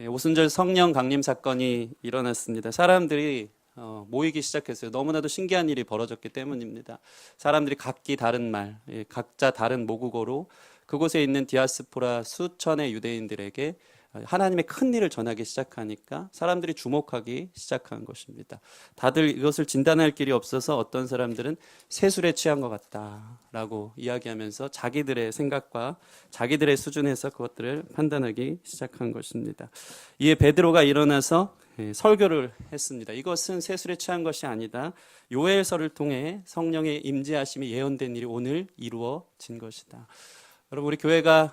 오순절 성령 강림 사건이 일어났습니다. 사람들이 모이기 시작했어요. 너무나도 신기한 일이 벌어졌기 때문입니다. 사람들이 각기 다른 말, 각자 다른 모국어로 그곳에 있는 디아스포라 수천의 유대인들에게 하나님의 큰 일을 전하기 시작하니까 사람들이 주목하기 시작한 것입니다. 다들 이것을 진단할 길이 없어서 어떤 사람들은 세술에 취한 것 같다라고 이야기하면서 자기들의 생각과 자기들의 수준에서 그것들을 판단하기 시작한 것입니다. 이에 베드로가 일어나서 설교를 했습니다. 이것은 세술에 취한 것이 아니다. 요엘서를 통해 성령의 임재하심이 예언된 일이 오늘 이루어진 것이다. 여러분, 우리 교회가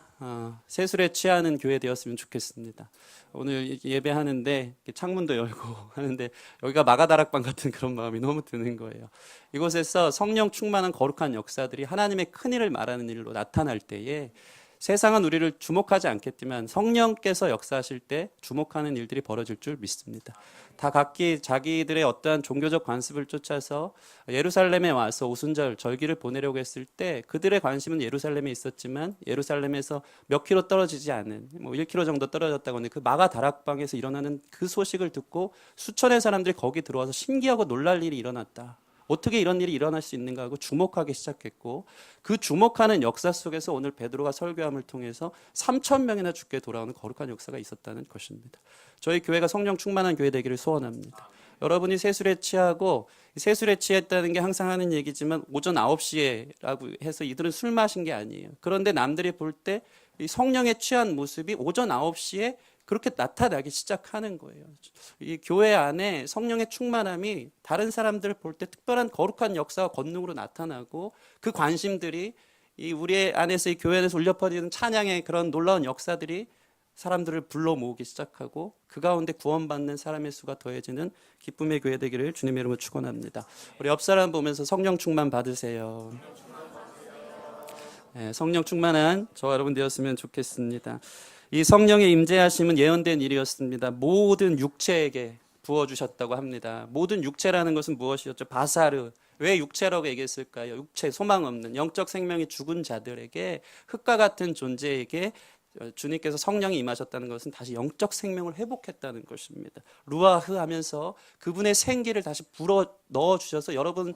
세술에 취하는 교회 되었으면 좋겠습니다. 오늘 예배하는데 창문도 열고 하는데 여기가 마가다락방 같은 그런 마음이 너무 드는 거예요. 이곳에서 성령 충만한 거룩한 역사들이 하나님의 큰 일을 말하는 일로 나타날 때에 세상은 우리를 주목하지 않겠지만 성령께서 역사하실 때 주목하는 일들이 벌어질 줄 믿습니다. 다 각기 자기들의 어떠한 종교적 관습을 쫓아서 예루살렘에 와서 오순절 절기를 보내려고 했을 때 그들의 관심은 예루살렘에 있었지만 예루살렘에서 몇 킬로 떨어지지 않은 1킬로 정도 떨어졌다고 하는데 그 마가 다락방에서 일어나는 그 소식을 듣고 수천의 사람들이 거기 들어와서 신기하고 놀랄 일이 일어났다. 어떻게 이런 일이 일어날 수 있는가 하고 주목하기 시작했고 그 주목하는 역사 속에서 오늘 베드로가 설교함을 통해서 3,000명이나 죽게 돌아오는 거룩한 역사가 있었다는 것입니다. 저희 교회가 성령 충만한 교회 되기를 소원합니다. 여러분이 세술에 취하고 세술에 취했다는 게 항상 하는 얘기지만 오전 9시에라고 해서 이들은 술 마신 게 아니에요. 그런데 남들이 볼 때 이 성령에 취한 모습이 오전 9시에 그렇게 나타나기 시작하는 거예요. 이 교회 안에 성령의 충만함이 다른 사람들을 볼 때 특별한 거룩한 역사와 권능으로 나타나고 그 관심들이 이 우리 안에서 이 교회 안에서 울려 퍼지는 찬양의 그런 놀라운 역사들이 사람들을 불러 모으기 시작하고 그 가운데 구원받는 사람의 수가 더해지는 기쁨의 교회 되기를 주님의 이름으로 축원합니다. 우리 옆 사람 보면서 성령 충만 받으세요. 네, 성령 충만한 저와 여러분 되었으면 좋겠습니다. 이 성령의 임재하심은 예언된 일이었습니다. 모든 육체에게 부어주셨다고 합니다. 모든 육체라는 것은 무엇이었죠? 바사르. 왜 육체라고 얘기했을까요? 육체, 소망 없는 영적 생명이 죽은 자들에게 흑과 같은 존재에게 주님께서 성령이 임하셨다는 것은 다시 영적 생명을 회복했다는 것입니다. 루아흐 하면서 그분의 생기를 다시 불어 넣어주셔서 여러분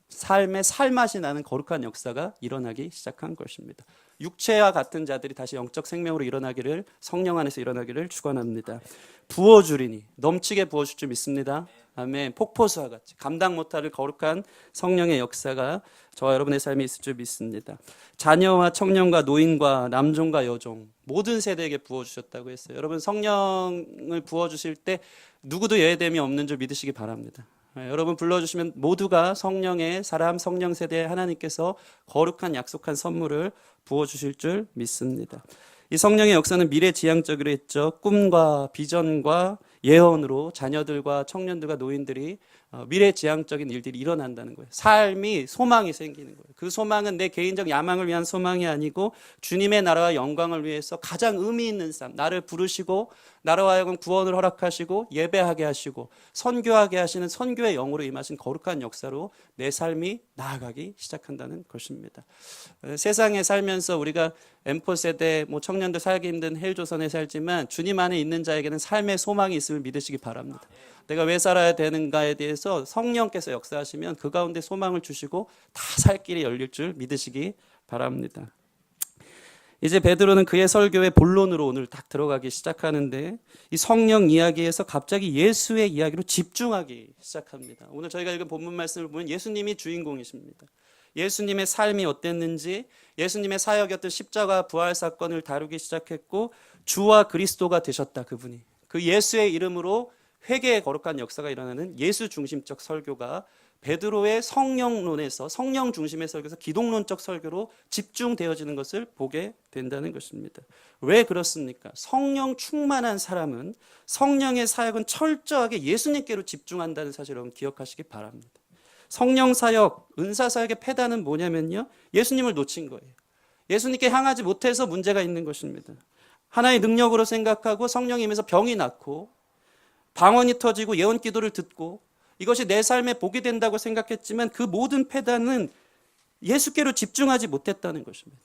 삶의 살맛이 나는 거룩한 역사가 일어나기 시작한 것입니다. 육체와 같은 자들이 다시 영적 생명으로 일어나기를 성령 안에서 일어나기를 축원합니다. 부어주리니 넘치게 부어줄 줄 믿습니다. 아멘. 폭포수와 같이 감당 못할 거룩한 성령의 역사가 저와 여러분의 삶에 있을 줄 믿습니다. 자녀와 청년과 노인과 남종과 여종 모든 세대에게 부어주셨다고 했어요. 여러분 성령을 부어주실 때 누구도 예외됨이 없는 줄 믿으시기 바랍니다. 여러분 불러주시면 모두가 성령의 사람, 성령 세대에 하나님께서 거룩한 약속한 선물을 부어주실 줄 믿습니다. 이 성령의 역사는 미래지향적으로 했죠. 꿈과 비전과 예언으로 자녀들과 청년들과 노인들이 미래지향적인 일들이 일어난다는 거예요. 삶이 소망이 생기는 거예요. 그 소망은 내 개인적 야망을 위한 소망이 아니고 주님의 나라와 영광을 위해서 가장 의미 있는 삶, 나를 부르시고 나로 하여금 구원을 허락하시고 예배하게 하시고 선교하게 하시는 선교의 영으로 임하신 거룩한 역사로 내 삶이 나아가기 시작한다는 것입니다. 세상에 살면서 우리가 M4 세대 청년들 살기 힘든 헬조선에 살지만 주님 안에 있는 자에게는 삶의 소망이 있음을 믿으시기 바랍니다. 내가 왜 살아야 되는가에 대해서 성령께서 역사하시면 그 가운데 소망을 주시고 다 살 길이 열릴 줄 믿으시기 바랍니다. 이제 베드로는 그의 설교의 본론으로 오늘 딱 들어가기 시작하는데 이 성령 이야기에서 갑자기 예수의 이야기로 집중하기 시작합니다. 오늘 저희가 읽은 본문 말씀을 보면 예수님이 주인공이십니다. 예수님의 삶이 어땠는지 예수님의 사역이었던 십자가 부활 사건을 다루기 시작했고 주와 그리스도가 되셨다 그분이. 그 예수의 이름으로 회개의 거룩한 역사가 일어나는 예수 중심적 설교가 베드로의 성령론에서 성령 중심의 설교에서 기독론적 설교로 집중되어지는 것을 보게 된다는 것입니다. 왜 그렇습니까? 성령 충만한 사람은 성령의 사역은 철저하게 예수님께로 집중한다는 사실을 여러분 기억하시기 바랍니다. 성령 사역, 은사 사역의 패단은 뭐냐면요. 예수님을 놓친 거예요. 예수님께 향하지 못해서 문제가 있는 것입니다. 하나의 능력으로 생각하고 성령이 임해서 병이 낫고 방언이 터지고 예언 기도를 듣고 이것이 내 삶에 복이 된다고 생각했지만 그 모든 패단은 예수께로 집중하지 못했다는 것입니다.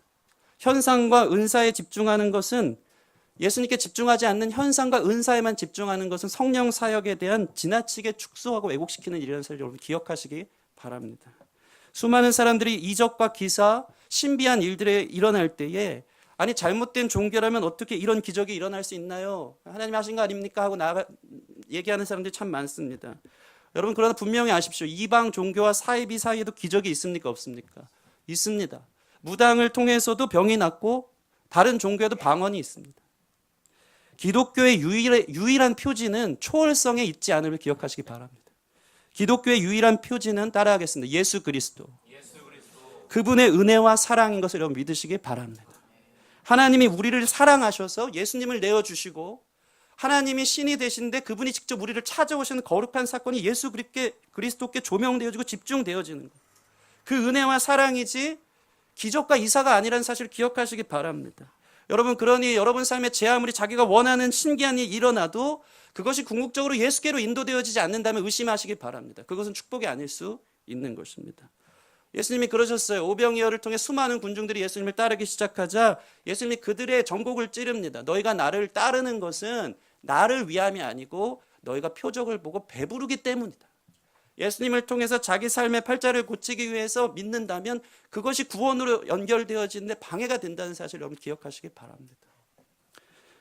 현상과 은사에 집중하는 것은 예수님께 집중하지 않는 현상과 은사에만 집중하는 것은 성령 사역에 대한 지나치게 축소하고 왜곡시키는 일이라는 사실을 여러분 기억하시기 바랍니다. 수많은 사람들이 이적과 기사, 신비한 일들이 일어날 때에 아니 잘못된 종교라면 어떻게 이런 기적이 일어날 수 있나요? 하나님 하신 거 아닙니까? 하고 얘기하는 사람들이 참 많습니다. 여러분 그러나 분명히 아십시오. 이방 종교와 사이비 사이에도 기적이 있습니까? 없습니까? 있습니다. 무당을 통해서도 병이 낫고 다른 종교에도 방언이 있습니다. 기독교의 유일한 표지는 초월성에 있지 않음을 기억하시기 바랍니다. 기독교의 유일한 표지는 따라하겠습니다. 예수 그리스도. 그분의 은혜와 사랑인 것을 여러분 믿으시기 바랍니다. 하나님이 우리를 사랑하셔서 예수님을 내어주시고 하나님이 신이 되신데 그분이 직접 우리를 찾아오시는 거룩한 사건이 예수 그리스도께 조명되어지고 집중되어지는 것. 그 은혜와 사랑이지 기적과 이사가 아니라는 사실을 기억하시기 바랍니다. 여러분 그러니 여러분 삶에 제 아무리 자기가 원하는 신기한 일이 일어나도 그것이 궁극적으로 예수께로 인도되어지지 않는다면 의심하시기 바랍니다. 그것은 축복이 아닐 수 있는 것입니다. 예수님이 그러셨어요. 오병이어를 통해 수많은 군중들이 예수님을 따르기 시작하자 예수님이 그들의 전곡을 찌릅니다. 너희가 나를 따르는 것은 나를 위함이 아니고 너희가 표적을 보고 배부르기 때문이다. 예수님을 통해서 자기 삶의 팔자를 고치기 위해서 믿는다면 그것이 구원으로 연결되어지는데 방해가 된다는 사실을 여러분 기억하시기 바랍니다.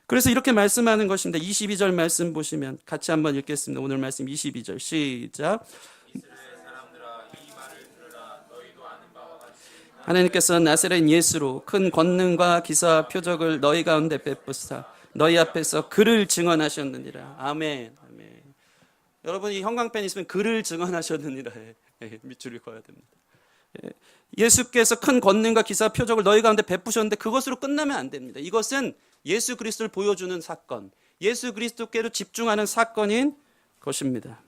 그래서 이렇게 말씀하는 것입니다. 22절 말씀 보시면 같이 한번 읽겠습니다. 오늘 말씀 22절 시작. 하나님께서 나사렛 예수로 큰 권능과 기사와 표적을 너희 가운데 베푸사 너희 앞에서 그를 증언하셨느니라. 아멘. 아멘. 여러분 이 형광펜 있으면 그를 증언하셨느니라 밑줄을 그어야 됩니다. 예수께서 큰 권능과 기사 표적을 너희 가운데 베푸셨는데 그것으로 끝나면 안 됩니다. 이것은 예수 그리스도를 보여주는 사건, 예수 그리스도께로 집중하는 사건인 것입니다.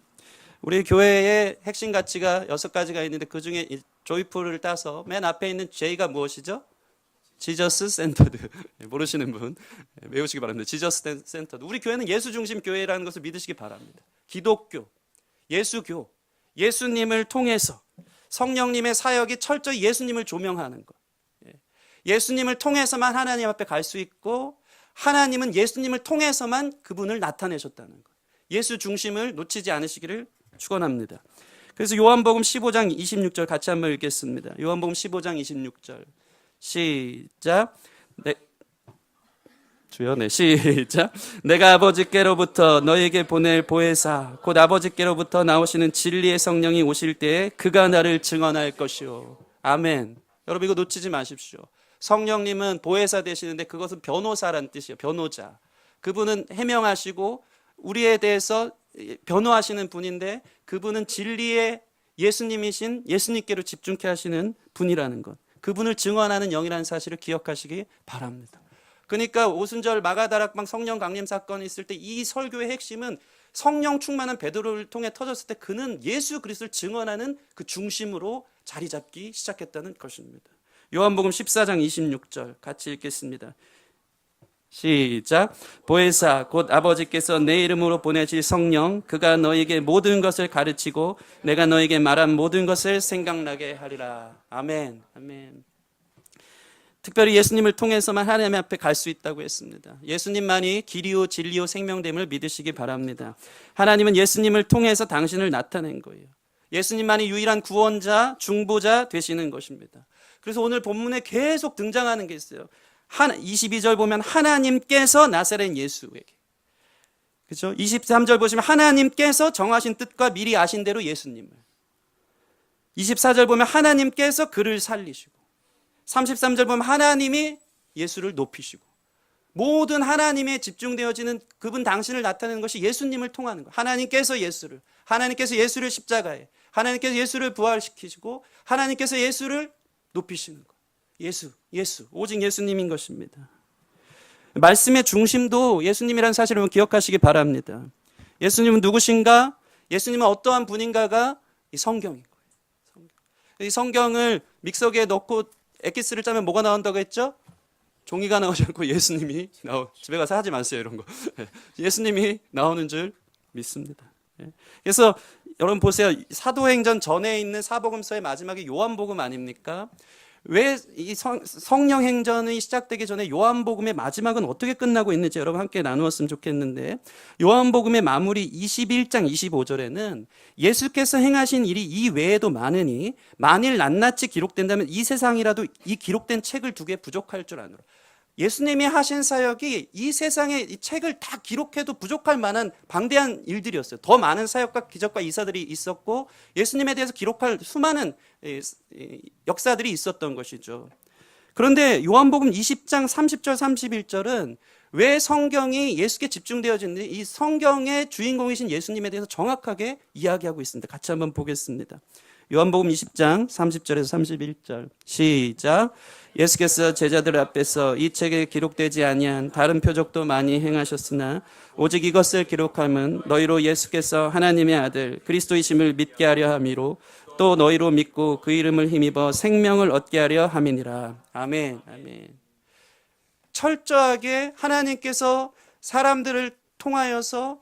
우리 교회의 핵심 가치가 6가지가 있는데 그중에 조이풀을 따서 맨 앞에 있는 J가 무엇이죠? 지저스 센터드. 모르시는 분 외우시기 바랍니다. 지저스 센터드. 우리 교회는 예수 중심 교회라는 것을 믿으시기 바랍니다. 기독교, 예수교, 예수님을 통해서 성령님의 사역이 철저히 예수님을 조명하는 것. 예수님을 통해서만 하나님 앞에 갈 수 있고 하나님은 예수님을 통해서만 그분을 나타내셨다는 것. 예수 중심을 놓치지 않으시기를 축원합니다. 그래서 요한복음 15장 26절 같이 한번 읽겠습니다. 요한복음 15장 26절 시작. 주여, 시작. 내가 아버지께로부터 너에게 보낼 보혜사 곧 아버지께로부터 나오시는 진리의 성령이 오실 때에 그가 나를 증언할 것이요. 아멘. 여러분 이거 놓치지 마십시오. 성령님은 보혜사 되시는데 그것은 변호사란 뜻이에요. 변호자. 그분은 해명하시고 우리에 대해서 변호하시는 분인데 그분은 진리의 예수님이신 예수님께로 집중케 하시는 분이라는 것. 그분을 증언하는 영이라는 사실을 기억하시기 바랍니다. 그러니까 오순절 마가다락방 성령 강림 사건이 있을 때 이 설교의 핵심은 성령 충만한 베드로를 통해 터졌을 때 그는 예수 그리스도를 증언하는 그 중심으로 자리 잡기 시작했다는 것입니다. 요한복음 14장 26절 같이 읽겠습니다. 시작. 보혜사 곧 아버지께서 내 이름으로 보내실 성령 그가 너에게 모든 것을 가르치고 내가 너에게 말한 모든 것을 생각나게 하리라. 아멘. 아멘. 특별히 예수님을 통해서만 하나님 앞에 갈 수 있다고 했습니다. 예수님만이 길이요 진리요 생명됨을 믿으시기 바랍니다. 하나님은 예수님을 통해서 당신을 나타낸 거예요. 예수님만이 유일한 구원자, 중보자 되시는 것입니다. 그래서 오늘 본문에 계속 등장하는 게 있어요. 22절 보면 하나님께서 나사렛 예수에게, 그렇죠? 23절 보시면 하나님께서 정하신 뜻과 미리 아신 대로 예수님을, 24절 보면 하나님께서 그를 살리시고, 33절 보면 하나님이 예수를 높이시고, 모든 하나님에 집중되어지는 그분 당신을 나타내는 것이 예수님을 통하는 것. 하나님께서 예수를 십자가에, 하나님께서 예수를 부활시키시고 하나님께서 예수를 높이시는 것. 예수, 오직 예수님인 것입니다. 말씀의 중심도 예수님이라는 사실을 기억하시기 바랍니다. 예수님은 누구신가? 예수님은 어떠한 분인가가 이 성경인 거예요. 이 성경을 믹서기에 넣고 엑기스를 짜면 뭐가 나온다고 했죠? 종이가 나오지 않고 예수님이 집에 가서 하지 마세요 이런 거. 예수님이 나오는 줄 믿습니다. 그래서 여러분 보세요. 사도행전 전에 있는 사복음서의 마지막이 요한복음 아닙니까? 왜 이 성령 행전이 시작되기 전에 요한복음의 마지막은 어떻게 끝나고 있는지 여러분 함께 나누었으면 좋겠는데, 요한복음의 마무리 21장 25절에는 예수께서 행하신 일이 이 외에도 많으니 만일 낱낱이 기록된다면 이 세상이라도 이 기록된 책을 두 개 부족할 줄 아노라. 예수님이 하신 사역이 이 세상에 이 책을 다 기록해도 부족할 만한 방대한 일들이었어요. 더 많은 사역과 기적과 이사들이 있었고 예수님에 대해서 기록할 수많은 역사들이 있었던 것이죠. 그런데 요한복음 20장 30절 31절은 왜 성경이 예수께 집중되어지는지 이 성경의 주인공이신 예수님에 대해서 정확하게 이야기하고 있습니다. 같이 한번 보겠습니다. 요한복음 20장 30절에서 31절 시작. 예수께서 제자들 앞에서 이 책에 기록되지 아니한 다른 표적도 많이 행하셨으나 오직 이것을 기록함은 너희로 예수께서 하나님의 아들 그리스도이심을 믿게 하려 함이로 또 너희로 믿고 그 이름을 힘입어 생명을 얻게 하려 함이니라. 아멘. 아멘. 철저하게 하나님께서 사람들을 통하여서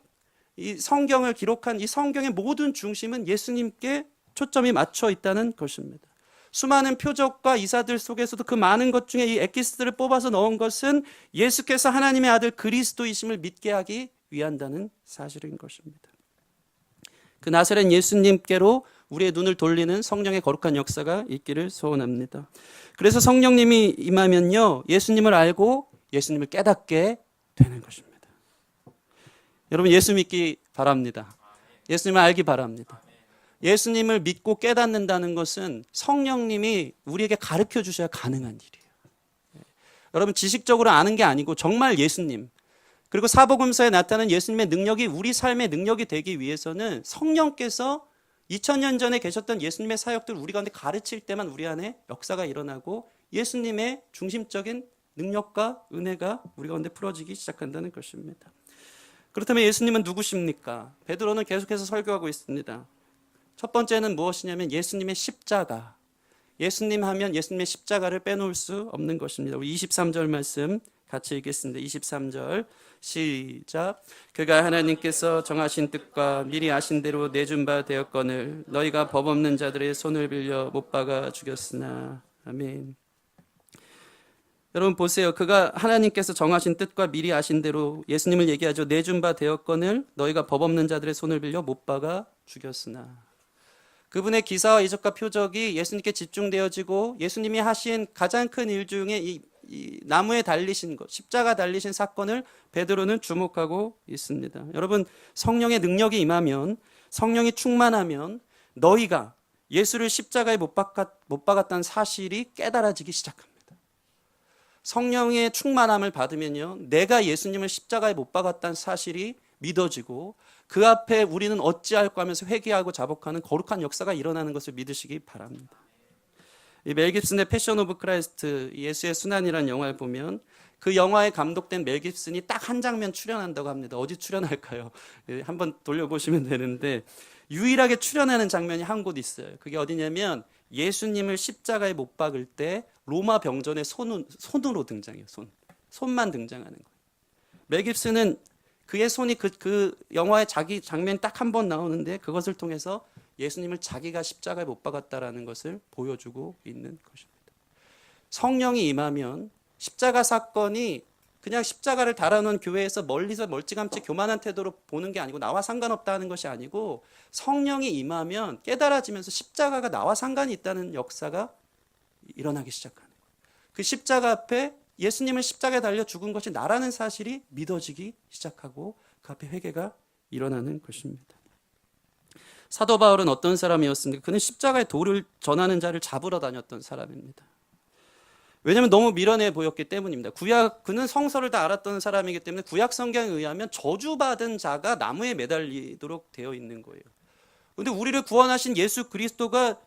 이 성경을 기록한 이 성경의 모든 중심은 예수님께 초점이 맞춰 있다는 것입니다. 수많은 표적과 이사들 속에서도 그 많은 것 중에 이 엑기스들을 뽑아서 넣은 것은 예수께서 하나님의 아들 그리스도이심을 믿게 하기 위한다는 사실인 것입니다. 그 나사렛 예수님께로 우리의 눈을 돌리는 성령의 거룩한 역사가 있기를 소원합니다. 그래서 성령님이 임하면요, 예수님을 알고 예수님을 깨닫게 되는 것입니다. 여러분 예수 믿기 바랍니다. 예수님을 알기 바랍니다. 예수님을 믿고 깨닫는다는 것은 성령님이 우리에게 가르쳐 주셔야 가능한 일이에요. 여러분 지식적으로 아는 게 아니고 정말 예수님 그리고 사복음서에 나타난 예수님의 능력이 우리 삶의 능력이 되기 위해서는 성령께서 2000년 전에 계셨던 예수님의 사역들 우리 가운데 가르칠 때만 우리 안에 역사가 일어나고 예수님의 중심적인 능력과 은혜가 우리 가운데 풀어지기 시작한다는 것입니다. 그렇다면 예수님은 누구십니까? 베드로는 계속해서 설교하고 있습니다. 첫 번째는 무엇이냐면 예수님의 십자가. 예수님 하면 예수님의 십자가를 빼놓을 수 없는 것입니다. 우리 23절 말씀 같이 읽겠습니다. 23절 시작. 그가 하나님께서 정하신 뜻과 미리 아신 대로 내준 바 되었거늘 너희가 법 없는 자들의 손을 빌려 못 박아 죽였으나. 아멘. 여러분 보세요. 그가 하나님께서 정하신 뜻과 미리 아신 대로 예수님을 얘기하죠. 내준 바 되었거늘 너희가 법 없는 자들의 손을 빌려 못 박아 죽였으나. 그분의 기사와 이적과 표적이 예수님께 집중되어지고 예수님이 하신 가장 큰 일 중에 이 나무에 달리신 것, 십자가 달리신 사건을 베드로는 주목하고 있습니다. 여러분 성령의 능력이 임하면 성령이 충만하면 너희가 예수를 십자가에 못 박았다는 사실이 깨달아지기 시작합니다. 성령의 충만함을 받으면요, 내가 예수님을 십자가에 못 박았다는 사실이 믿어지고 그 앞에 우리는 어찌할까 하면서 회개하고 자복하는 거룩한 역사가 일어나는 것을 믿으시기 바랍니다. 이 멜 깁슨의 패션 오브 크라이스트, 예수의 순환이라는 영화를 보면 그 영화에 감독된 멜 깁슨이 딱 한 장면 출연한다고 합니다. 어디 출연할까요? 한번 돌려보시면 되는데 유일하게 출연하는 장면이 한 곳 있어요. 그게 어디냐면 예수님을 십자가에 못 박을 때 로마 병전의 손으로 등장해요. 손만 등장하는 거예요. 멜 깁슨은 그의 손이 그 영화의 자기 장면이 딱 한 번 나오는데 그것을 통해서 예수님을 자기가 십자가에 못 박았다라는 것을 보여주고 있는 것입니다. 성령이 임하면 십자가 사건이 그냥 십자가를 달아놓은 교회에서 멀리서 멀찌감치 교만한 태도로 보는 게 아니고 나와 상관없다는 것이 아니고 성령이 임하면 깨달아지면서 십자가가 나와 상관이 있다는 역사가 일어나기 시작하는 거예요. 그 십자가 앞에 예수님을 십자가에 달려 죽은 것이 나라는 사실이 믿어지기 시작하고 그 앞에 회개가 일어나는 것입니다. 사도 바울은 어떤 사람이었습니까? 그는 십자가의 돌을 전하는 자를 잡으러 다녔던 사람입니다. 왜냐하면 너무 미련해 보였기 때문입니다. 그는 성서를 다 알았던 사람이기 때문에 구약 성경에 의하면 저주받은 자가 나무에 매달리도록 되어 있는 거예요. 그런데 우리를 구원하신 예수 그리스도가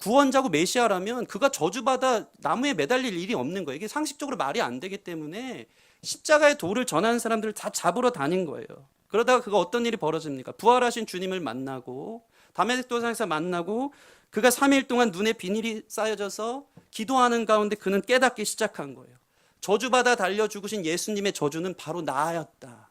구원자고 메시아라면 그가 저주받아 나무에 매달릴 일이 없는 거예요. 이게 상식적으로 말이 안 되기 때문에 십자가의 돌을 전하는 사람들을 다 잡으러 다닌 거예요. 그러다가 그가 어떤 일이 벌어집니까? 부활하신 주님을 만나고 다메섹 도상에서 만나고 그가 3일 동안 눈에 비닐이 쌓여져서 기도하는 가운데 그는 깨닫기 시작한 거예요. 저주받아 달려 죽으신 예수님의 저주는 바로 나였다.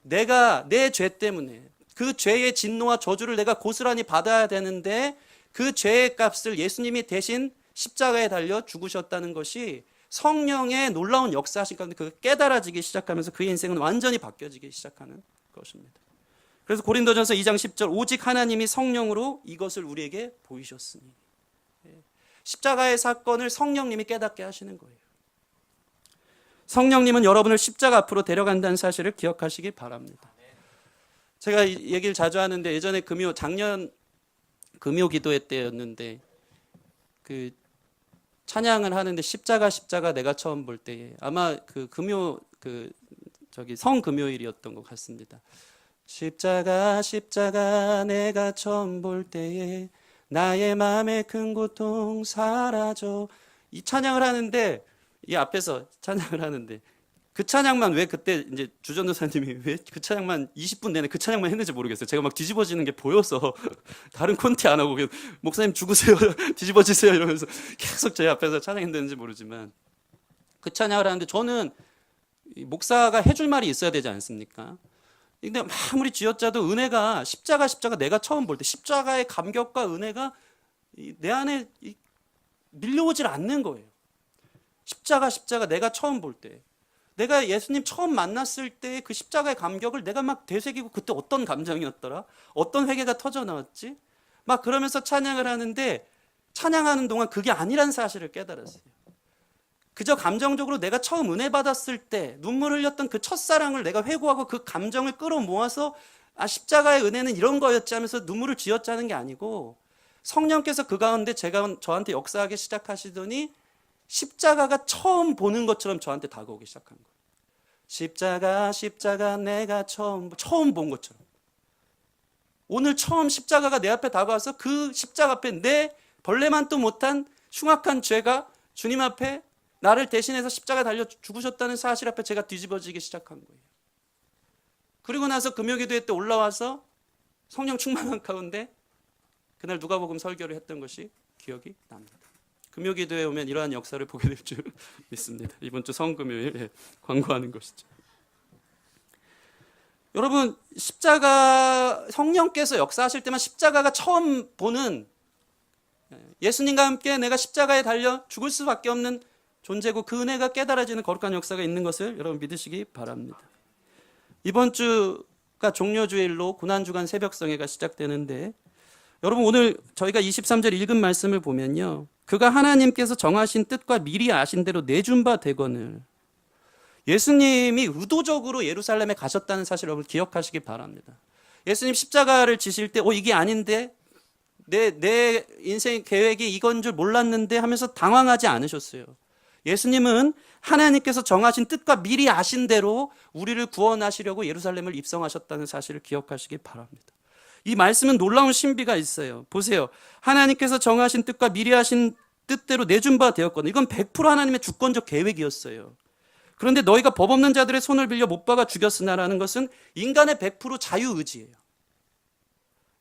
내가 내 죄 때문에 그 죄의 진노와 저주를 내가 고스란히 받아야 되는데 그 죄의 값을 예수님이 대신 십자가에 달려 죽으셨다는 것이 성령의 놀라운 역사하신 가운데 그가 깨달아지기 시작하면서 그의 인생은 완전히 바뀌어지기 시작하는 것입니다. 그래서 고린도전서 2장 10절 오직 하나님이 성령으로 이것을 우리에게 보이셨으니, 십자가의 사건을 성령님이 깨닫게 하시는 거예요. 성령님은 여러분을 십자가 앞으로 데려간다는 사실을 기억하시기 바랍니다. 제가 이 얘기를 자주 하는데 예전에 작년 금요 기도회 때였는데 그 찬양을 하는데 십자가 내가 처음 볼 때에 아마 그 성금요일이었던 것 같습니다. 십자가 내가 처음 볼 때에 나의 마음의 큰 고통 사라져. 이 찬양을 하는데 이 앞에서 찬양을 하는데 그 찬양만 왜 그때 이제 주전도사님이 왜 그 찬양만 20분 내내 그 찬양만 했는지 모르겠어요. 제가 막 뒤집어지는 게 보여서 다른 콘티 안 하고 목사님 죽으세요 뒤집어지세요 이러면서 계속 제 앞에서 찬양했는지 모르지만 그 찬양을 하는데 저는 목사가 해줄 말이 있어야 되지 않습니까? 근데 아무리 쥐어짜도 은혜가 십자가 내가 처음 볼 때 십자가의 감격과 은혜가 내 안에 밀려오질 않는 거예요. 십자가 내가 처음 볼 때 내가 예수님 처음 만났을 때 그 십자가의 감격을 내가 막 되새기고 그때 어떤 감정이었더라? 어떤 회개가 터져 나왔지? 막 그러면서 찬양을 하는데 찬양하는 동안 그게 아니란 사실을 깨달았어요. 그저 감정적으로 내가 처음 은혜 받았을 때 눈물 흘렸던 그 첫사랑을 내가 회고하고 그 감정을 끌어모아서 십자가의 은혜는 이런 거였지 하면서 눈물을 쥐어짜는 게 아니고 성령께서 그 가운데 저한테 역사하기 시작하시더니 십자가가 처음 보는 것처럼 저한테 다가오기 시작한 거예요. 십자가 내가 처음 본 것처럼. 오늘 처음 십자가가 내 앞에 다가와서 그 십자가 앞에 내 벌레만도 못한 흉악한 죄가 주님 앞에 나를 대신해서 십자가 달려 죽으셨다는 사실 앞에 제가 뒤집어지기 시작한 거예요. 그리고 나서 금요기도회 때 올라와서 성령 충만한 가운데 그날 누가복음 설교를 했던 것이 기억이 납니다. 금요기도에 오면 이러한 역사를 보게 될 줄 믿습니다. 이번 주 성금요일 광고하는 것이죠. 여러분 십자가 성령께서 역사하실 때만 십자가가 처음 보는 예수님과 함께 내가 십자가에 달려 죽을 수밖에 없는 존재고 그 은혜가 깨달아지는 거룩한 역사가 있는 것을 여러분 믿으시기 바랍니다. 이번 주가 종료주일로 고난주간 새벽성회가 시작되는데 여러분 오늘 저희가 23절 읽은 말씀을 보면요. 그가 하나님께서 정하신 뜻과 미리 아신 대로 내준 바 되거늘 예수님이 의도적으로 예루살렘에 가셨다는 사실을 여러분 기억하시기 바랍니다. 예수님 십자가를 지실 때 이게 아닌데 내 인생 계획이 이건 줄 몰랐는데 하면서 당황하지 않으셨어요. 예수님은 하나님께서 정하신 뜻과 미리 아신 대로 우리를 구원하시려고 예루살렘을 입성하셨다는 사실을 기억하시기 바랍니다. 이 말씀은 놀라운 신비가 있어요. 보세요. 하나님께서 정하신 뜻과 미리 하신 뜻대로 내준 바 되었거든. 이건 100% 하나님의 주권적 계획이었어요. 그런데 너희가 법 없는 자들의 손을 빌려 못 박아 죽였으나라는 것은 인간의 100% 자유의지예요.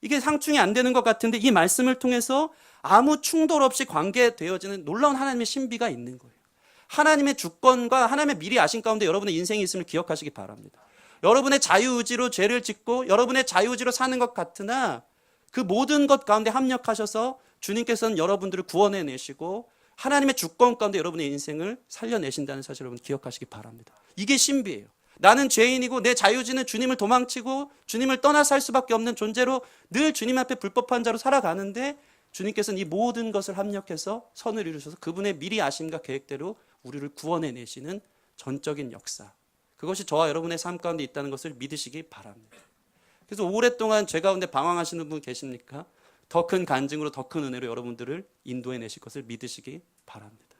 이게 상충이 안 되는 것 같은데 이 말씀을 통해서 아무 충돌 없이 관계되어지는 놀라운 하나님의 신비가 있는 거예요. 하나님의 주권과 하나님의 미리 아신 가운데 여러분의 인생이 있음을 기억하시기 바랍니다. 여러분의 자유의지로 죄를 짓고 여러분의 자유의지로 사는 것 같으나 그 모든 것 가운데 합력하셔서 주님께서는 여러분들을 구원해내시고 하나님의 주권 가운데 여러분의 인생을 살려내신다는 사실 여러분 기억하시기 바랍니다. 이게 신비예요. 나는 죄인이고 내 자유의지는 주님을 도망치고 주님을 떠나 살 수밖에 없는 존재로 늘 주님 앞에 불법한 자로 살아가는데 주님께서는 이 모든 것을 합력해서 선을 이루셔서 그분의 미리 아심과 계획대로 우리를 구원해내시는 전적인 역사. 그것이 저와 여러분의 삶 가운데 있다는 것을 믿으시기 바랍니다. 그래서 오랫동안 죄 가운데 방황하시는 분 계십니까? 더 큰 간증으로 더 큰 은혜로 여러분들을 인도해내실 것을 믿으시기 바랍니다.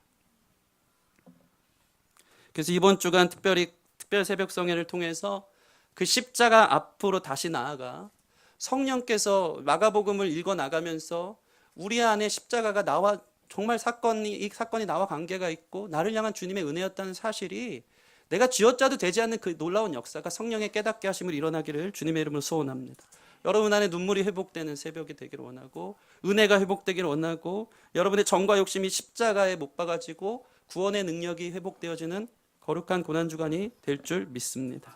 그래서 이번 주간 특별 새벽성회를 통해서 그 십자가 앞으로 다시 나아가 성령께서 마가복음을 읽어 나가면서 우리 안에 십자가가 나와 정말 이 사건이 나와 관계가 있고 나를 향한 주님의 은혜였다는 사실이 내가 쥐어짜도 되지 않는 그 놀라운 역사가 성령의 깨닫게 하심을 일어나기를 주님의 이름으로 소원합니다. 여러분 안에 눈물이 회복되는 새벽이 되기를 원하고 은혜가 회복되기를 원하고 여러분의 정과 욕심이 십자가에 못 박아지고 구원의 능력이 회복되어지는 거룩한 고난주간이 될 줄 믿습니다.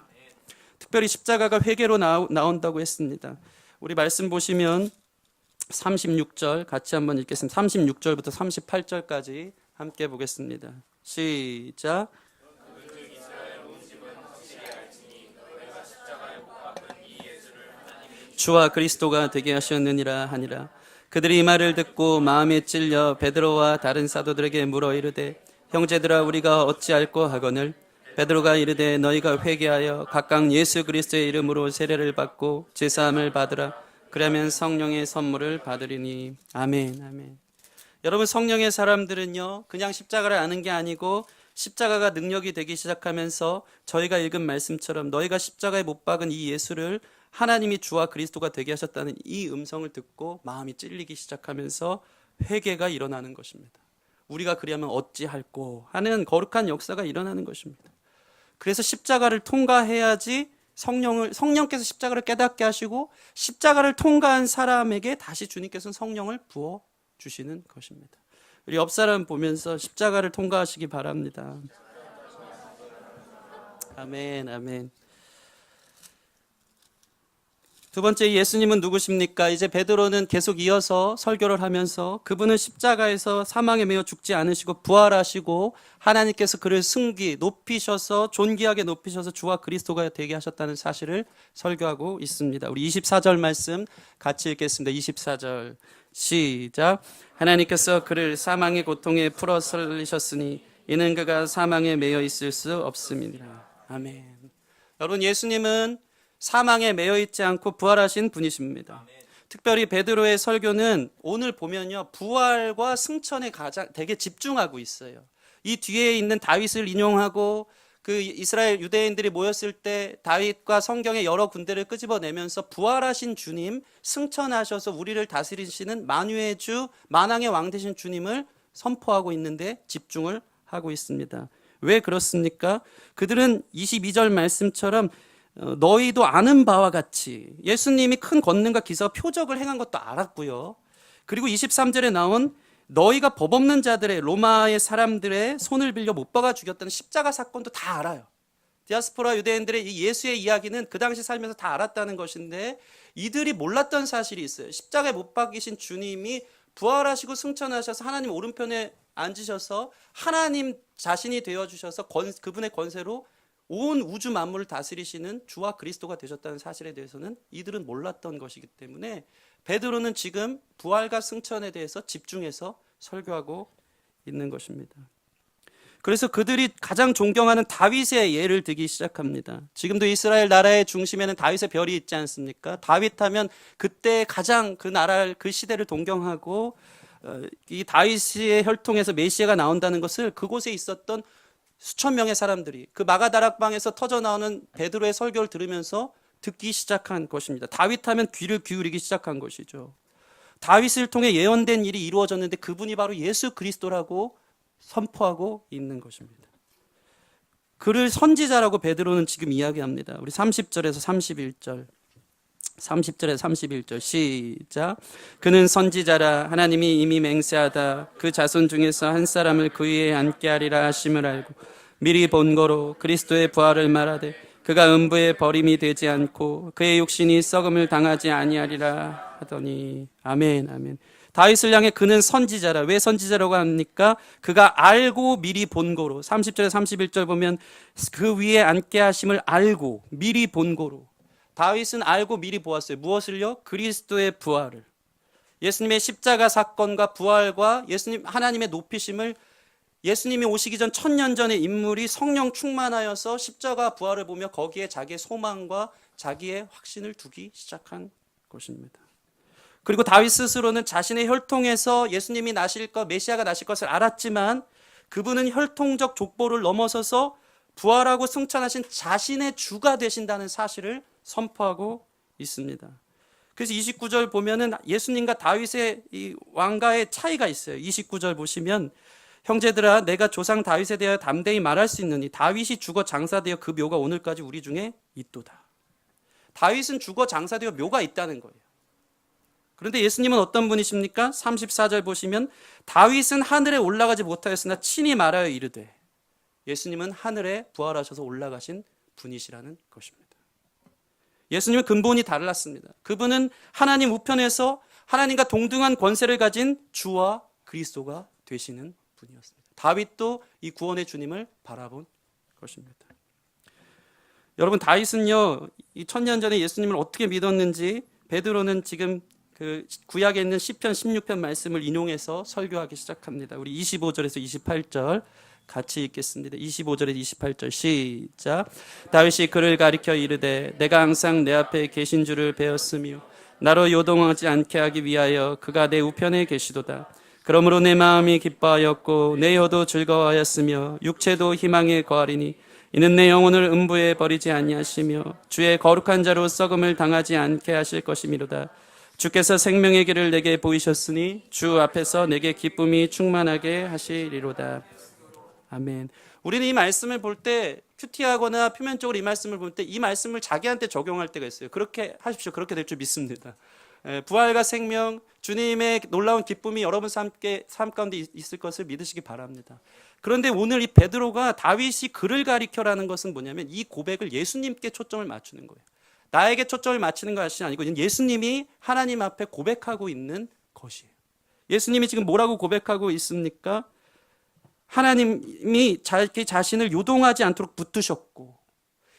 특별히 십자가가 회개로 나온다고 했습니다. 우리 말씀 보시면 36절 같이 한번 읽겠습니다. 36절부터 38절까지 함께 보겠습니다. 시작. 주와 그리스도가 되게 하셨느니라 하니라. 그들이 이 말을 듣고 마음에 찔려 베드로와 다른 사도들에게 물어 이르되 형제들아 우리가 어찌할꼬 하거늘 베드로가 이르되 너희가 회개하여 각각 예수 그리스도의 이름으로 세례를 받고 제사함을 받으라. 그러면 성령의 선물을 받으리니. 아멘. 아멘. 여러분, 성령의 사람들은요 그냥 십자가를 아는 게 아니고 십자가가 능력이 되기 시작하면서 저희가 읽은 말씀처럼 너희가 십자가에 못 박은 이 예수를 하나님이 주와 그리스도가 되게 하셨다는 이 음성을 듣고 마음이 찔리기 시작하면서 회개가 일어나는 것입니다. 우리가 그리하면 어찌할꼬 하는 거룩한 역사가 일어나는 것입니다. 그래서 십자가를 통과해야지 성령께서 십자가를 깨닫게 하시고 십자가를 통과한 사람에게 다시 주님께서는 성령을 부어 주시는 것입니다. 우리 옆 사람 보면서 십자가를 통과하시기 바랍니다. 아멘, 아멘. 두 번째, 예수님은 누구십니까? 이제 베드로는 계속 이어서 설교를 하면서 그분은 십자가에서 사망에 매여 죽지 않으시고 부활하시고 하나님께서 그를 높이셔서 존귀하게 높이셔서 주와 그리스도가 되게 하셨다는 사실을 설교하고 있습니다. 우리 24절 말씀 같이 읽겠습니다. 24절 시작. 하나님께서 그를 사망의 고통에 풀어 살리셨으니 이는 그가 사망에 매여 있을 수 없음이니라. 아멘. 여러분, 예수님은 사망에 매여 있지 않고 부활하신 분이십니다. 특별히 베드로의 설교는 오늘 보면요 부활과 승천에 되게 집중하고 있어요. 이 뒤에 있는 다윗을 인용하고 그 이스라엘 유대인들이 모였을 때 다윗과 성경의 여러 군데를 끄집어내면서 부활하신 주님, 승천하셔서 우리를 다스리시는 만유의 주, 만왕의 왕 되신 주님을 선포하고 있는데 집중을 하고 있습니다. 왜 그렇습니까? 그들은 22절 말씀처럼 너희도 아는 바와 같이 예수님이 큰 권능과 기사와 표적을 행한 것도 알았고요. 그리고 23절에 나온 너희가 법 없는 자들의 로마의 사람들의 손을 빌려 못 박아 죽였다는 십자가 사건도 다 알아요. 디아스포라 유대인들의 이 예수의 이야기는 그 당시 살면서 다 알았다는 것인데 이들이 몰랐던 사실이 있어요. 십자가에 못 박이신 주님이 부활하시고 승천하셔서 하나님 오른편에 앉으셔서 하나님 자신이 되어주셔서 그분의 권세로 온 우주 만물을 다스리시는 주와 그리스도가 되셨다는 사실에 대해서는 이들은 몰랐던 것이기 때문에 베드로는 지금 부활과 승천에 대해서 집중해서 설교하고 있는 것입니다. 그래서 그들이 가장 존경하는 다윗의 예를 들기 시작합니다. 지금도 이스라엘 나라의 중심에는 다윗의 별이 있지 않습니까? 다윗 하면 그때 가장 그 나라를 그 시대를 동경하고 이 다윗의 혈통에서 메시아가 나온다는 것을 그곳에 있었던 수천 명의 사람들이 그 마가다락방에서 터져 나오는 베드로의 설교를 들으면서 듣기 시작한 것입니다. 다윗하면 귀를 기울이기 시작한 것이죠. 다윗을 통해 예언된 일이 이루어졌는데 그분이 바로 예수 그리스도라고 선포하고 있는 것입니다. 그를 선지자라고 베드로는 지금 이야기합니다. 우리 30절에서 31절 30절에서 31절 시작. 그는 선지자라 하나님이 이미 맹세하다 그 자손 중에서 한 사람을 그 위에 앉게 하리라 하심을 알고 미리 본 거로 그리스도의 부활을 말하되 그가 음부에 버림이 되지 않고 그의 육신이 썩음을 당하지 아니하리라 하더니. 아멘, 아멘. 다윗을 향해 그는 선지자라. 왜 선지자라고 합니까? 그가 알고 미리 본 거로. 30절에 31절 보면 그 위에 앉게 하심을 알고 미리 본 거로. 다윗은 알고 미리 보았어요. 무엇을요? 그리스도의 부활을. 예수님의 십자가 사건과 부활과 예수님 하나님의 높이심을 예수님이 오시기 전 1000년 전의 인물이 성령 충만하여서 십자가 부활을 보며 거기에 자기의 소망과 자기의 확신을 두기 시작한 것입니다. 그리고 다윗 스스로는 자신의 혈통에서 예수님이 나실 것, 메시아가 나실 것을 알았지만 그분은 혈통적 족보를 넘어서서 부활하고 승천하신 자신의 주가 되신다는 사실을 선포하고 있습니다. 그래서 29절 보면은 예수님과 다윗의 이 왕가의 차이가 있어요. 29절 보시면 형제들아 내가 조상 다윗에 대하여 담대히 말할 수 있느니 다윗이 죽어 장사되어 그 묘가 오늘까지 우리 중에 있도다. 다윗은 죽어 장사되어 묘가 있다는 거예요. 그런데 예수님은 어떤 분이십니까? 34절 보시면 다윗은 하늘에 올라가지 못하였으나 친히 말하여 이르되. 예수님은 하늘에 부활하셔서 올라가신 분이시라는 것입니다. 예수님은 근본이 달랐습니다. 그분은 하나님 우편에서 하나님과 동등한 권세를 가진 주와 그리스도가 되시는 분이었습니다. 다윗도 이 구원의 주님을 바라본 것입니다. 여러분, 다윗은요, 이 1000년 전에 예수님을 어떻게 믿었는지 베드로는 지금 그 구약에 있는 시편 16편 말씀을 인용해서 설교하기 시작합니다. 우리 25절에서 28절 같이 읽겠습니다. 25절에서 28절 시작. 다윗이 그를 가리켜 이르되 내가 항상 내 앞에 계신 줄을 배웠으며 나로 요동하지 않게 하기 위하여 그가 내 우편에 계시도다. 그러므로 내 마음이 기뻐하였고 내 혀도 즐거워하였으며 육체도 희망에 거하리니 이는 내 영혼을 음부에 버리지 아니하시며 주의 거룩한 자로 썩음을 당하지 않게 하실 것이미로다. 주께서 생명의 길을 내게 보이셨으니 주 앞에서 내게 기쁨이 충만하게 하시리로다. 아멘. 우리는 이 말씀을 볼 때 큐티하거나 표면적으로 이 말씀을 볼 때 이 말씀을 자기한테 적용할 때가 있어요. 그렇게 하십시오. 그렇게 될 줄 믿습니다. 부활과 생명, 주님의 놀라운 기쁨이 여러분 삶 가운데 있을 것을 믿으시기 바랍니다. 그런데 오늘 이 베드로가 다윗이 그를 가리켜라는 것은 뭐냐면 이 고백을 예수님께 초점을 맞추는 거예요. 나에게 초점을 맞추는 것이 아니고 예수님이 하나님 앞에 고백하고 있는 것이에요. 예수님이 지금 뭐라고 고백하고 있습니까? 하나님이 자기 자신을 요동하지 않도록 붙드셨고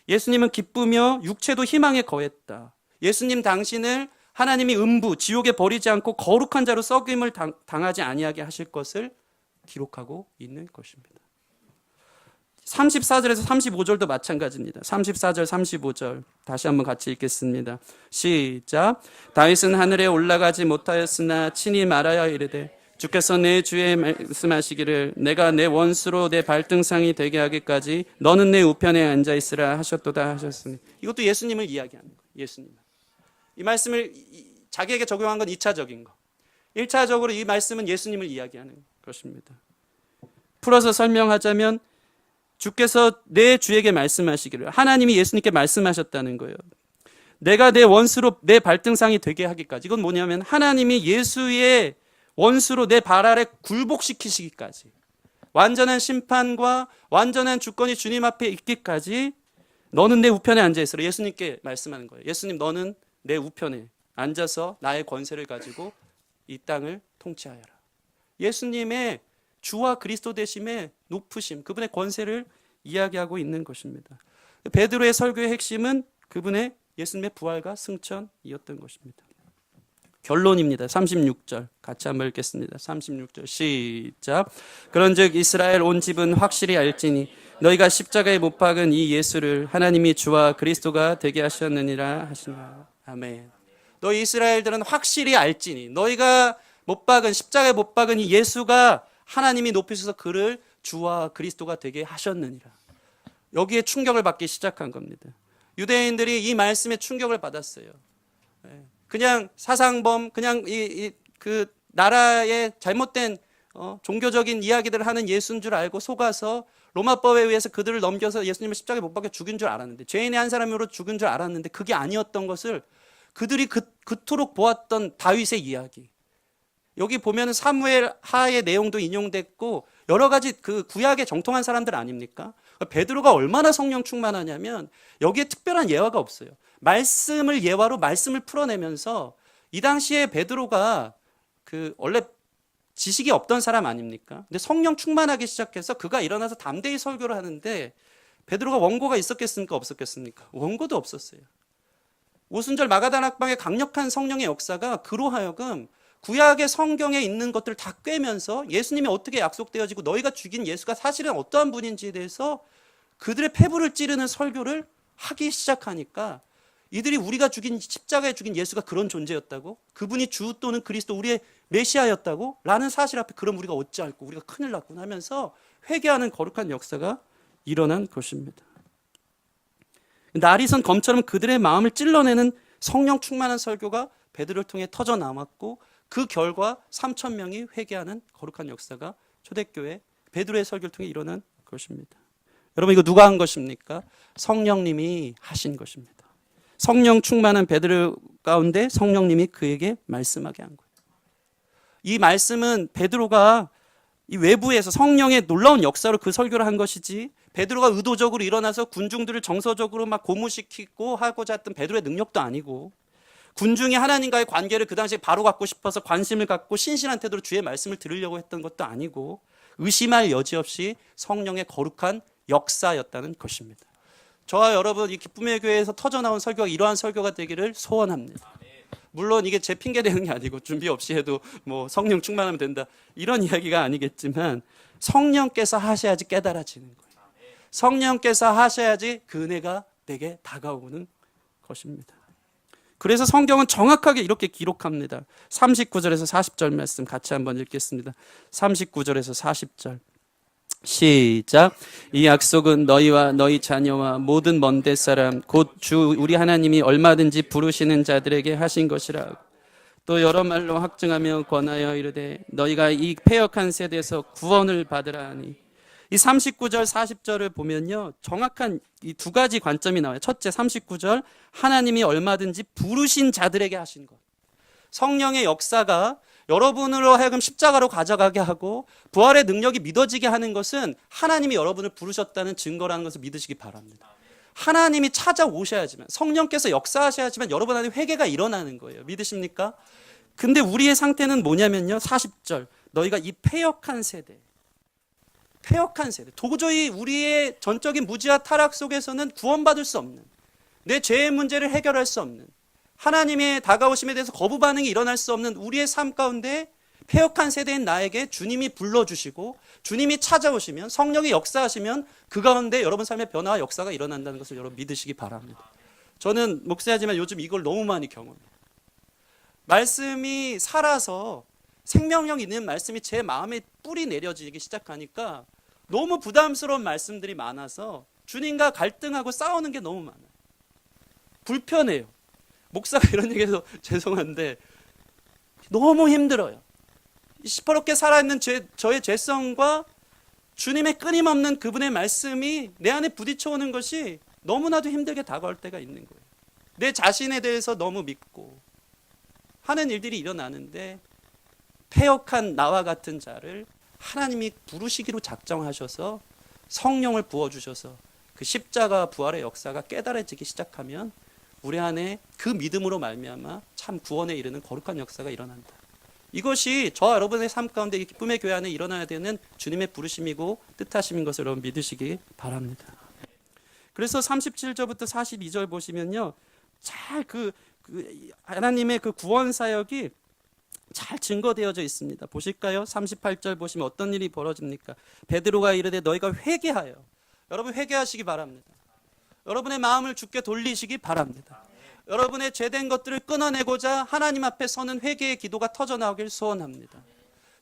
예수님은 기쁘며 육체도 희망에 거했다. 예수님 당신을 하나님이 음부, 지옥에 버리지 않고 거룩한 자로 썩임을 당하지 아니하게 하실 것을 기록하고 있는 것입니다. 34절에서 35절도 마찬가지입니다. 34절, 35절 다시 한번 같이 읽겠습니다. 시작. 다윗은 하늘에 올라가지 못하였으나 친히 말하여 이르되 주께서 내 주에 말씀하시기를 내가 내 원수로 내 발등상이 되게 하기까지 너는 내 우편에 앉아 있으라 하셨도다 하셨으니 이것도 예수님을 이야기하는 거예요. 예수님. 이 말씀을 자기에게 적용한 건 2차적인 거. 1차적으로 이 말씀은 예수님을 이야기하는 것입니다. 풀어서 설명하자면 주께서 내 주에게 말씀하시기를 하나님이 예수님께 말씀하셨다는 거예요. 내가 내 원수로 내 발등상이 되게 하기까지. 이건 뭐냐면 하나님이 예수의 원수로 내 발 아래 굴복시키시기까지 완전한 심판과 완전한 주권이 주님 앞에 있기까지 너는 내 우편에 앉아 있으라. 예수님께 말씀하는 거예요. 예수님 너는 내 우편에 앉아서 나의 권세를 가지고 이 땅을 통치하여라. 예수님의 주와 그리스도 되심의 높으심, 그분의 권세를 이야기하고 있는 것입니다. 베드로의 설교의 핵심은 그분의 예수님의 부활과 승천이었던 것입니다. 결론입니다. 36절 같이 한번 읽겠습니다. 36절 시작. 그런즉 이스라엘 온 집은 확실히 알지니 너희가 십자가에 못 박은 이 예수를 하나님이 주와 그리스도가 되게 하셨느니라 하시나. 아멘. 너희 이스라엘들은 확실히 알지니 너희가 못 박은 십자가에 못 박은 이 예수가 하나님이 높이셔서 그를 주와 그리스도가 되게 하셨느니라. 여기에 충격을 받기 시작한 겁니다. 유대인들이 이 말씀에 충격을 받았어요. 그냥 사상범, 그냥 그 나라의 잘못된 종교적인 이야기들을 하는 예수인 줄 알고 속아서 로마법에 의해서 그들을 넘겨서 예수님을 십자가에 못 박혀 죽인 줄 알았는데, 죄인의 한 사람으로 죽은 줄 알았는데 그게 아니었던 것을 그들이 그토록 보았던 다윗의 이야기, 여기 보면 사무엘 하의 내용도 인용됐고 여러 가지 그 구약에 정통한 사람들 아닙니까? 베드로가 얼마나 성령 충만하냐면 여기에 특별한 예화가 없어요. 말씀을 예화로 말씀을 풀어내면서 이 당시에 베드로가 그 원래 지식이 없던 사람 아닙니까? 근데 성령 충만하기 시작해서 그가 일어나서 담대히 설교를 하는데 베드로가 원고가 있었겠습니까? 없었겠습니까? 원고도 없었어요. 오순절 마가단 학방의 강력한 성령의 역사가 그로 하여금 구약의 성경에 있는 것들을 다 꿰면서 예수님이 어떻게 약속되어지고 너희가 죽인 예수가 사실은 어떠한 분인지에 대해서 그들의 폐부를 찌르는 설교를 하기 시작하니까 이들이 우리가 죽인 십자가에 죽인 예수가 그런 존재였다고, 그분이 주 또는 그리스도 우리의 메시아였다고 라는 사실 앞에 그럼 우리가 어찌할꼬, 우리가 큰일 났구나 하면서 회개하는 거룩한 역사가 일어난 것입니다. 날이 선 검처럼 그들의 마음을 찔러내는 성령 충만한 설교가 베드로를 통해 터져 나왔고 그 결과 3,000명이 회개하는 거룩한 역사가 초대교회 베드로의 설교를 통해 일어난 것입니다. 여러분, 이거 누가 한 것입니까? 성령님이 하신 것입니다. 성령 충만한 베드로 가운데 성령님이 그에게 말씀하게 한 거예요. 이 말씀은 베드로가 이 외부에서 성령의 놀라운 역사로 그 설교를 한 것이지 베드로가 의도적으로 일어나서 군중들을 정서적으로 막 고무시키고 하고자 했던 베드로의 능력도 아니고, 군중이 하나님과의 관계를 그 당시에 바로 갖고 싶어서 관심을 갖고 신실한 태도로 주의 말씀을 들으려고 했던 것도 아니고 의심할 여지 없이 성령의 거룩한 역사였다는 것입니다. 저와 여러분 이 기쁨의 교회에서 터져나온 설교가 이러한 설교가 되기를 소원합니다. 물론 이게 제 핑계 대는 게 아니고 준비 없이 해도 뭐 성령 충만하면 된다 이런 이야기가 아니겠지만 성령께서 하셔야지 깨달아지는 거예요. 성령께서 하셔야지 그 은혜가 내게 다가오는 것입니다. 그래서 성경은 정확하게 이렇게 기록합니다. 39절에서 40절 말씀 같이 한번 읽겠습니다. 39절에서 40절 시작. 이 약속은 너희와 너희 자녀와 모든 먼데 사람 곧 주 우리 하나님이 얼마든지 부르시는 자들에게 하신 것이라. 또 여러 말로 확증하며 권하여 이르되 너희가 이 패역한 세대에서 구원을 받으라 하니. 이 39절 40절을 보면요 정확한 이 두 가지 관점이 나와요. 첫째 39절 하나님이 얼마든지 부르신 자들에게 하신 것. 성령의 역사가 여러분으로 하여금 십자가로 가져가게 하고 부활의 능력이 믿어지게 하는 것은 하나님이 여러분을 부르셨다는 증거라는 것을 믿으시기 바랍니다. 하나님이 찾아오셔야지만 성령께서 역사하셔야지만 여러분 안에 회개가 일어나는 거예요. 믿으십니까? 근데 우리의 상태는 뭐냐면요 40절 너희가 이 패역한 세대 도저히 우리의 전적인 무지와 타락 속에서는 구원받을 수 없는 내 죄의 문제를 해결할 수 없는 하나님의 다가오심에 대해서 거부 반응이 일어날 수 없는 우리의 삶 가운데 패역한 세대인 나에게 주님이 불러주시고 주님이 찾아오시면 성령이 역사하시면 그 가운데 여러분 삶의 변화와 역사가 일어난다는 것을 여러분 믿으시기 바랍니다. 저는 목사지만 요즘 이걸 너무 많이 경험해요. 말씀이 살아서 생명력 있는 말씀이 제 마음에 뿌리 내려지기 시작하니까 너무 부담스러운 말씀들이 많아서 주님과 갈등하고 싸우는 게 너무 많아요. 불편해요. 목사가 이런 얘기해서 죄송한데 너무 힘들어요. 시퍼렇게 살아있는 저의 죄성과 주님의 끊임없는 그분의 말씀이 내 안에 부딪혀오는 것이 너무나도 힘들게 다가올 때가 있는 거예요. 내 자신에 대해서 너무 믿고 하는 일들이 일어나는데 패역한 나와 같은 자를 하나님이 부르시기로 작정하셔서 성령을 부어주셔서 그 십자가 부활의 역사가 깨달아지기 시작하면 우리 안에 그 믿음으로 말미암아 참 구원에 이르는 거룩한 역사가 일어난다. 이것이 저와 여러분의 삶 가운데 이 기쁨의 교회 안에 일어나야 되는 주님의 부르심이고 뜻하심인 것을 여러분 믿으시기 바랍니다. 그래서 37절부터 42절 보시면요. 잘 하나님의 그 구원 사역이 잘 증거되어져 있습니다. 보실까요? 38절 보시면 어떤 일이 벌어집니까? 베드로가 이르되 너희가 회개하여. 여러분 회개하시기 바랍니다. 여러분의 마음을 주께 돌리시기 바랍니다. 여러분의 죄된 것들을 끊어내고자 하나님 앞에 서는 회개의 기도가 터져나오길 소원합니다.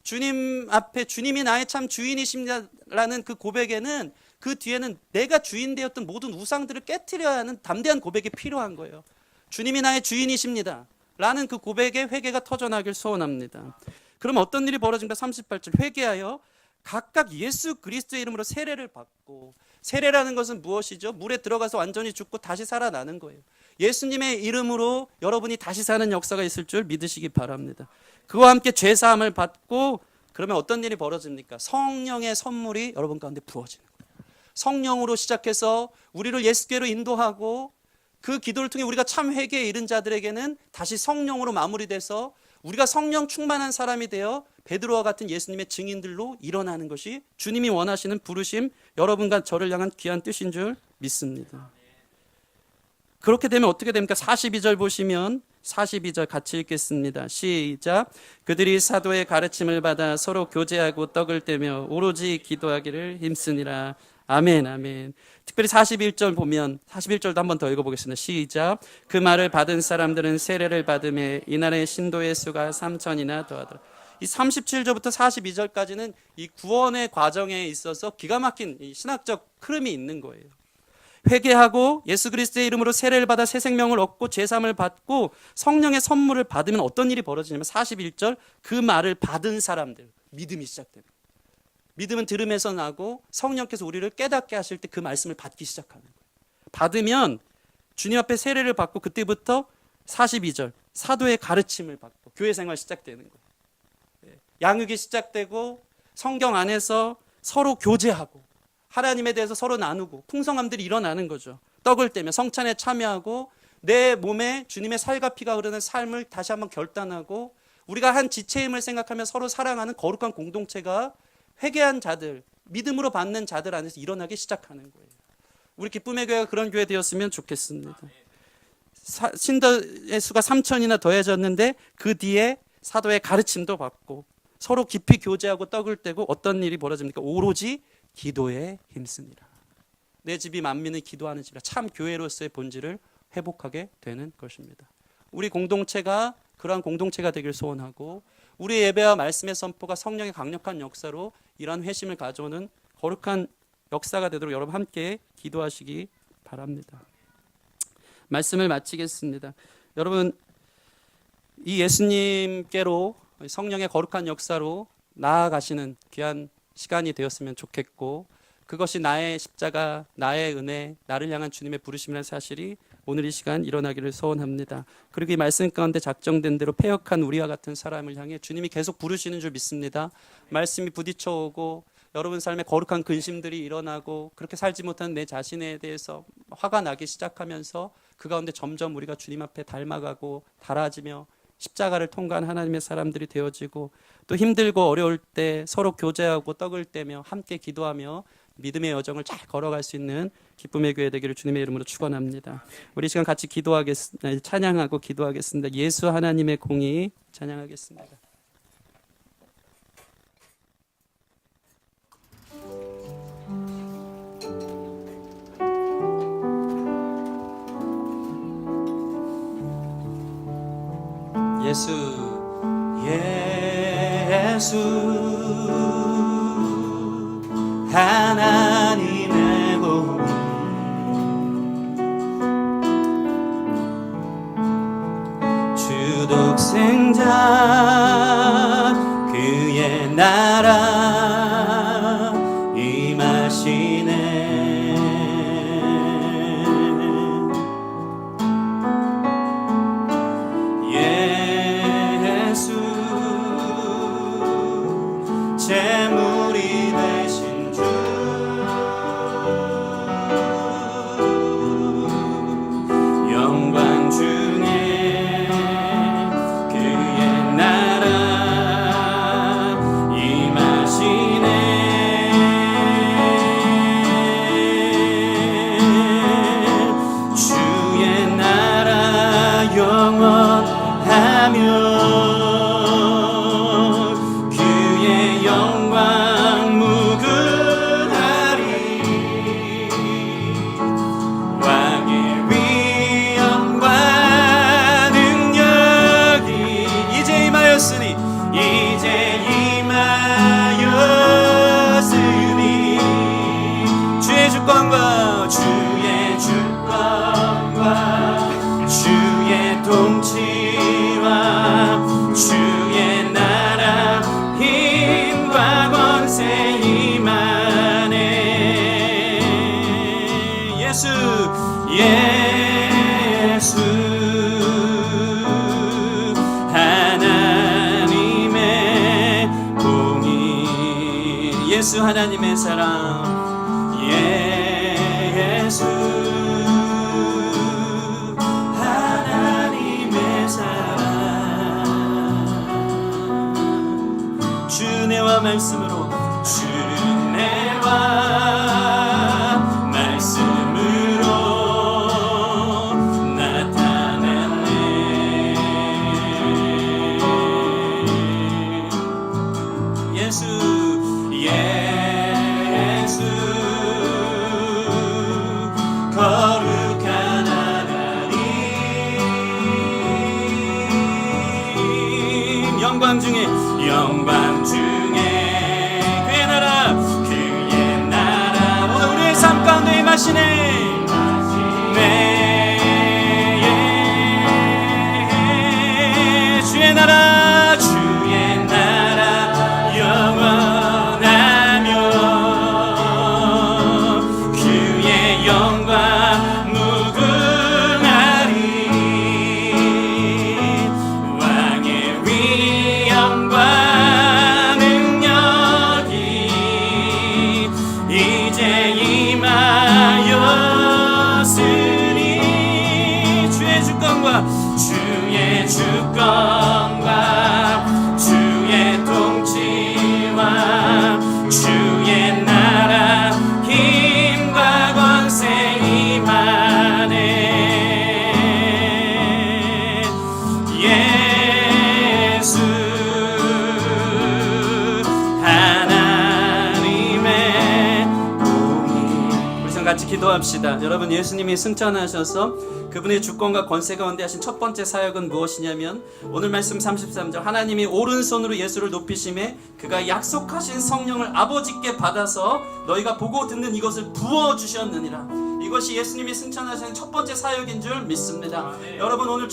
주님 앞에 주님이 나의 참 주인이십니다라는 그 고백에는 그 뒤에는 내가 주인 되었던 모든 우상들을 깨트려야 하는 담대한 고백이 필요한 거예요. 주님이 나의 주인이십니다 라는 그 고백의 회개가 터져나길 소원합니다. 그럼 어떤 일이 벌어진가? 38절 회개하여 각각 예수 그리스도의 이름으로 세례를 받고. 세례라는 것은 무엇이죠? 물에 들어가서 완전히 죽고 다시 살아나는 거예요. 예수님의 이름으로 여러분이 다시 사는 역사가 있을 줄 믿으시기 바랍니다. 그와 함께 죄사함을 받고 그러면 어떤 일이 벌어집니까? 성령의 선물이 여러분 가운데 부어지는 거예요. 성령으로 시작해서 우리를 예수께로 인도하고 그 기도를 통해 우리가 참 회개에 이른 자들에게는 다시 성령으로 마무리돼서 우리가 성령 충만한 사람이 되어 베드로와 같은 예수님의 증인들로 일어나는 것이 주님이 원하시는 부르심, 여러분과 저를 향한 귀한 뜻인 줄 믿습니다. 그렇게 되면 어떻게 됩니까? 42절 보시면 42절 같이 읽겠습니다. 시작. 그들이 사도의 가르침을 받아 서로 교제하고 떡을 떼며 오로지 기도하기를 힘쓰니라. 아멘, 아멘. 특별히 41절 보면 41절도 한 번 더 읽어보겠습니다. 시작. 그 말을 받은 사람들은 세례를 받음에 이날의 신도의 수가 3,000이나 더하더라. 이 37절부터 42절까지는 이 구원의 과정에 있어서 기가 막힌 이 신학적 흐름이 있는 거예요. 회개하고 예수 그리스도의 이름으로 세례를 받아 새 생명을 얻고 제사함을 받고 성령의 선물을 받으면 어떤 일이 벌어지냐면 41절 그 말을 받은 사람들 믿음이 시작됩니다. 믿음은 들음에서 나고 성령께서 우리를 깨닫게 하실 때 그 말씀을 받기 시작하는 거예요. 받으면 주님 앞에 세례를 받고 그때부터 42절 사도의 가르침을 받고 교회 생활 시작되는 거예요. 양육이 시작되고 성경 안에서 서로 교제하고 하나님에 대해서 서로 나누고 풍성함들이 일어나는 거죠. 떡을 떼며 성찬에 참여하고 내 몸에 주님의 살과 피가 흐르는 삶을 다시 한번 결단하고 우리가 한 지체임을 생각하며 서로 사랑하는 거룩한 공동체가 회개한 자들, 믿음으로 받는 자들 안에서 일어나기 시작하는 거예요. 우리 기쁨의 교회가 그런 교회 되었으면 좋겠습니다. 신도의 수가 3,000이나 더해졌는데 그 뒤에 사도의 가르침도 받고 서로 깊이 교제하고 떡을 떼고 어떤 일이 벌어집니까? 오로지 기도에 힘쓰니라. 내 집이 만민의 기도하는 집이라. 참 교회로서의 본질을 회복하게 되는 것입니다. 우리 공동체가 그러한 공동체가 되길 소원하고 우리 예배와 말씀의 선포가 성령의 강력한 역사로 이러한 회심을 가져오는 거룩한 역사가 되도록 여러분 함께 기도하시기 바랍니다. 말씀을 마치겠습니다. 여러분, 이 예수님께로 성령의 거룩한 역사로 나아가시는 귀한 시간이 되었으면 좋겠고 그것이 나의 십자가, 나의 은혜, 나를 향한 주님의 부르심이라는 사실이 오늘 이 시간 일어나기를 소원합니다. 그리고 이 말씀 가운데 작정된 대로 패역한 우리와 같은 사람을 향해 주님이 계속 부르시는 줄 믿습니다. 말씀이 부딪혀오고 여러분 삶에 거룩한 근심들이 일어나고 그렇게 살지 못하는 내 자신에 대해서 화가 나기 시작하면서 그 가운데 점점 우리가 주님 앞에 닮아가고 달아지며 십자가를 통과한 하나님의 사람들이 되어지고 또 힘들고 어려울 때 서로 교제하고 떡을 떼며 함께 기도하며 믿음의 여정을 잘 걸어갈 수 있는 기쁨의 교회 되기를 주님의 이름으로 축원합니다. 우리 시간 같이 기도하겠습니다. 찬양하고 기도하겠습니다. 예수 하나님의 공의 찬양하겠습니다. 예수 하나님의 공의 주 독생자 그의 나라 임하시네. 재물이 되신 주 영광 중에 그의 나라 임하시네. 주의 나라 영원하며 이제 임하였으니 주의 주권과 주의 통치와 주의 나라 힘과 권세 임하네. 예수 예수 하나님의 사랑 예수 하나님의 사랑 주내와 말씀으로 주내와 말씀으로 나타났네. 예수 거룩한 하나님 영광 중에 그의 나라 오늘 우리의 삶 가운데 임하시네. 주의 나라 영원하며 그의 영광 무궁하리. 왕의 위엄과 능력이 이제 임하였으니 주의 주권과 주의 통치와 주의 나라 힘과 권세 임하네. 예수 하나님의 공의. 우리 같이 기도합시다. 여러분, 예수님이 승천하셔서 그분의 주권과 권세 가운데 하신 첫 번째 사역은 무엇이냐면, 오늘 말씀 33절, 하나님이 오른손으로 예수를 높이심에 그가 약속하신 성령을 아버지께 받아서 너희가 보고 듣는 이것을 부어주셨느니라. 이것이 예수님이 승천하신 첫 번째 사역인 줄 믿습니다. 여러분, 오늘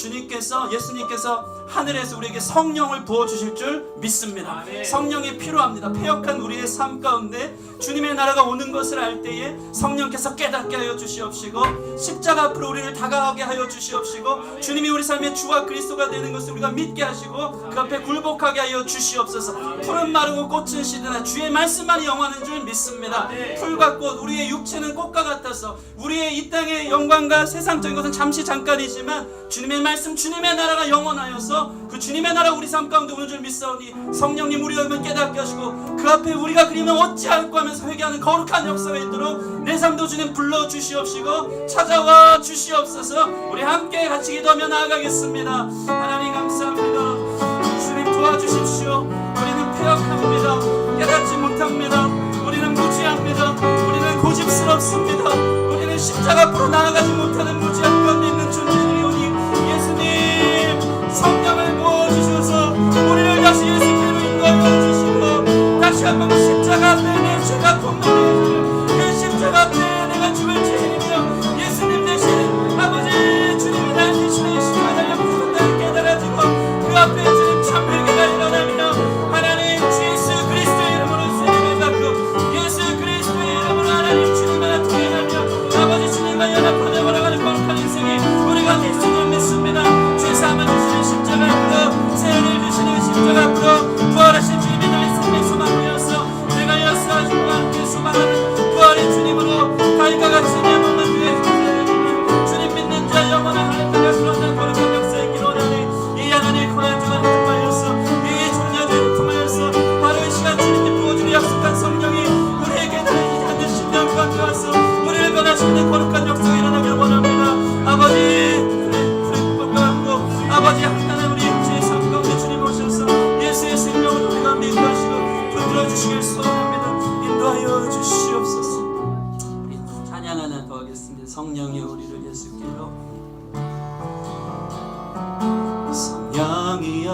예수님께서 하늘에서 우리에게 성령을 부어주실 줄 믿습니다. 성령이 필요합니다. 패역한 우리의 삶 가운데 주님의 나라가 오는 것을 알 때에 성령께서 깨닫게 하여 주시옵시고, 십자가 앞으로 우리를 다가가게 하여 주시옵시고, 주님이 우리 삶의 주와 그리스도가 되는 것을 우리가 믿게 하시고 그 앞에 굴복하게 하여 주시옵소서. 풀은 마르고 꽃은 시드나 주의 말씀만이 영원한 줄 믿습니다. 풀과 꽃, 우리의 육체는 꽃과 같아서 우리의 이 땅의 영광과 세상적인 것은 잠시 잠깐이지만 주님의 말씀, 주님의 나라가 영원하여서 그 주님의 나라 우리 삶 가운데 오는 줄 믿사오니, 성령님 우리 여러분 깨닫게 하시고 그 앞에 우리가 그리면 어찌할까 하면서 회개하는 거룩한 역사가 있도록 내 삶도 주님 불러주시옵시고 찾아와 주시옵소서. 우리 함께 같이 기도하며 나아가겠습니다. 하나님 감사합니다. 주님 도와주십시오. 우리는 패역합니다. 깨닫지 못합니다. 우리는 무지합니다. 우리는 고집스럽습니다. 우리는 십자가 앞으로 나아가지 못하는 무지한 가운데 있는 존재들이오니, 예수님 성령을 부어주셔서 우리를 다시 예수께로 인도하여 주시고, 다시 한번 십자가 앞에 내 죄가 폭로되어지는 그 십자가 앞에 내가 죽을 죄인이며 예수님 대신 아버지 주님이 날 대신에 십자가 달려 죽었다는 깨달아지고 그 앞에 주님 참 회개가 일어나며 하나님 주 예수 그리스도의 이름으로 세례를 받고 예수 그리스도의 이름으로 하나님 주님을 통행하며 아버지 주님과 연합하며 걸어가는 거룩한 인생이 우리가 될 줄 믿습니다. 죄사함을 주시는 십자가 앞으로, 세례를 주시는 십자가 앞으로, 부활하신 주님이 나의 삶의 소망이어서 내가 역사하시고 함께 소망하는 부활의 주님으로 달과 같이 내 몸만 위해 주님 믿는 자 영원한 하나님과 그런 거룩한 역사에 있기를 원하니, 이 하나님의 고난 중을 통하여서 이 종려들을 통하여서 바로 이 시간 주님께 부어주는 약속한 성령이 우리에게 나에게 하는 신령 가운데 와서 우리를 변화시키는 거룩한 역사가 일어나길 원합니다. 아버지 아버지 한가한 우리 육체의 삶 가운데 주님 오셔서 예수의 생명을 우리가 인도하시고 붙들어 주시길 소원합니다. 인도하여 주시옵소서. 우리 찬양 하나 더 하겠습니다. 성령이 우리를 예수께로. 성령이여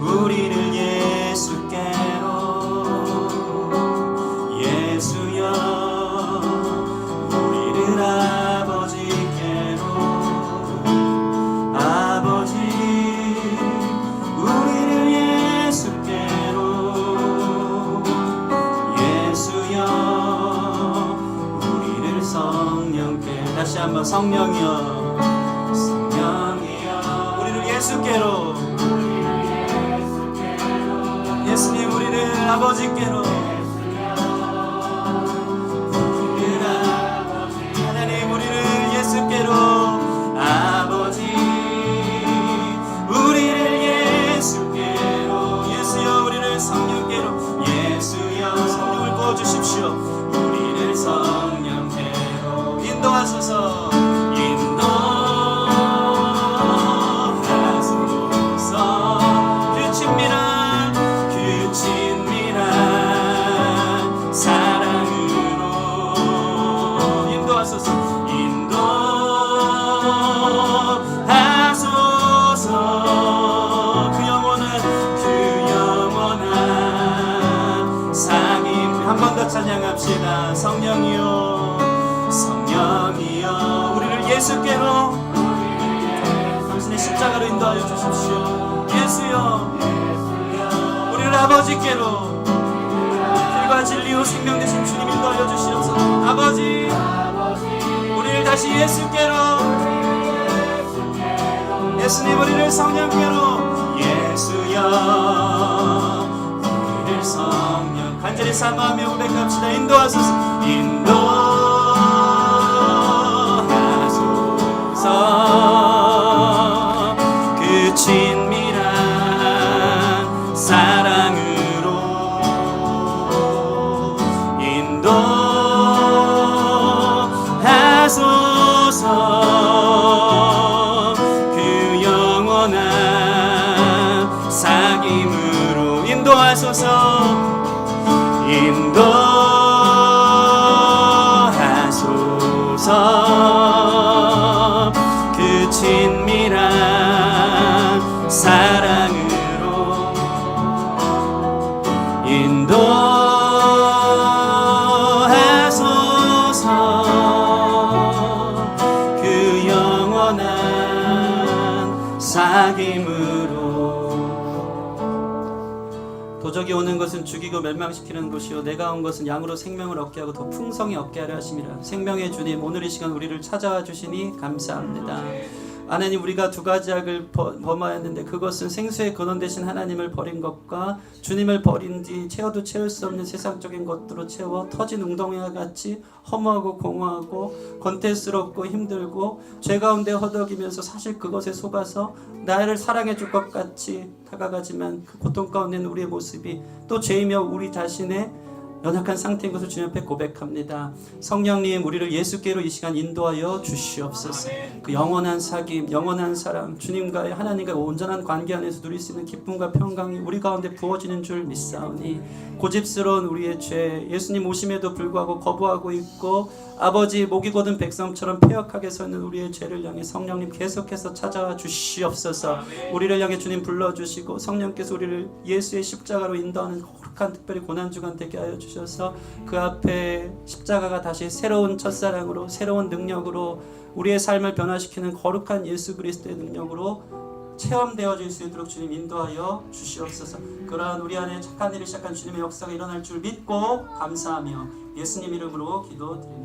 우리를 예수께로, 예수여 우리를 아버지께로, 아버지 우리를 예수께로, 예수여 우리를 성령께. 다시 한번 성령이여, 성령이여 우리를 예수께로, 예수님 우리를 아버지께로, 하나님 우리를 예수께로, 아버지 우리를 예수께로, 예수여 우리를 성령께로, 예수여 성령을 부어주십시오. 우리를 성령께로 인도하소서. 찬양합시다. 성령이여, 성령이여 우리를 예수께로, 당신의 십자가로 인도하여 주십시오. 예수여 우리를 아버지께로, 길과 진리요 생명 되신 주님 인도하여 주시옵소서. 아버지 우리를 다시 예수께로, 예수님 우리를 성령께로, 예수여 우리를 성령 간절히 사모하며 고백합시다. 인도하소서. 인도하소서. 인도하소서. 그 친밀한 사랑으로 인도하소서. 그 영원한 사귐으로. 도적이 오는 것은 죽이고 멸망시키는 곳이요 내가 온 것은 양으로 생명을 얻게 하고 더 풍성히 얻게 하려 하심이라. 생명의 주님, 오늘 이 시간 우리를 찾아와 주시니 감사합니다. 하나님, 우리가 두 가지 악을 범하였는데 그것은 생수의 근원 되신 하나님을 버린 것과 주님을 버린 뒤 채워도 채울 수 없는 세상적인 것들로 채워 터진 웅덩이와 같이 허무하고 공허하고 권태스럽고 힘들고 죄 가운데 허덕이면서 사실 그것에 속아서 나를 사랑해 줄 것 같이 다가가지만 그 고통 가운데 있는 우리의 모습이 또 죄이며 우리 자신의 연약한 상태인 것을 주님 앞에 고백합니다. 성령님, 우리를 예수께로 이 시간 인도하여 주시옵소서. 그 영원한 사귐, 영원한 사랑, 주님과의 하나님과의 온전한 관계 안에서 누릴 수 있는 기쁨과 평강이 우리 가운데 부어지는 줄 믿사오니 고집스러운 우리의 죄, 예수님 오심에도 불구하고 거부하고 있고 아버지 목이 곧은 백성처럼 패역하게 서 있는 우리의 죄를 향해 성령님 계속해서 찾아와 주시옵소서. 우리를 향해 주님 불러주시고 성령께서 우리를 예수의 십자가로 인도하는 거룩한 특별히 고난주간 되게 하여 주셔서 그 앞에 십자가가 다시 새로운 첫사랑으로 새로운 능력으로 우리의 삶을 변화시키는 거룩한 예수 그리스도의 능력으로 체험되어질 수 있도록 주님 인도하여 주시옵소서. 그러한 우리 안에 착한 일을 시작한 주님의 역사가 일어날 줄 믿고 감사하며 예수님 이름으로 기도드립니다.